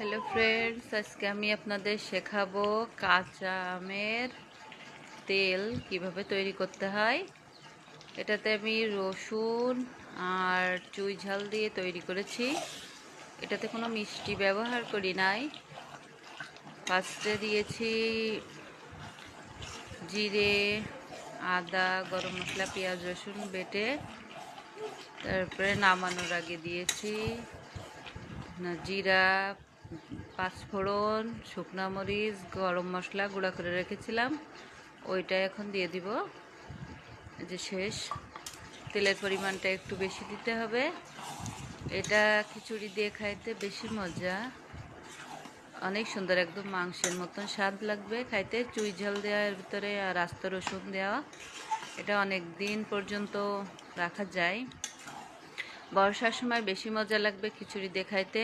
Hello friends, আজকে আমি আপনাদের শেখাবো কাঁচা আমের তেল কিভাবে তৈরি করতে হয়। এটাতে আমি রসুন আর চুই ঝাল দিয়ে তৈরি করেছি। এটাতে কোনো মিষ্টি ব্যবহার করি নাই। ফার্স্টে দিয়েছি জিরে, আদা, গরম মশলা, পেঁয়াজ, রসুন বেটে। তারপরে নামানোর আগে দিয়েছি জিরা, পাঁচফোড়ন, শুকনা মরিচ, গরম মশলা গুঁড়া করে রেখেছিলাম, ওইটা এখন দিয়ে দিব। এই যে শেষ। তেলের পরিমাণটা একটু বেশি দিতে হবে। এটা খিচুড়ি দিয়ে খাইতে বেশি মজা, অনেক সুন্দর, একদম মাংসের মতন স্বাদ লাগবে খাইতে। চুই ঝাল দেওয়া এর ভিতরে আর আস্ত রসুন দেওয়া, এটা অনেক দিন পর্যন্ত রাখা যায়। বর্ষার সময় বেশি মজা লাগবে খিচুড়ি দিয়ে খাইতে।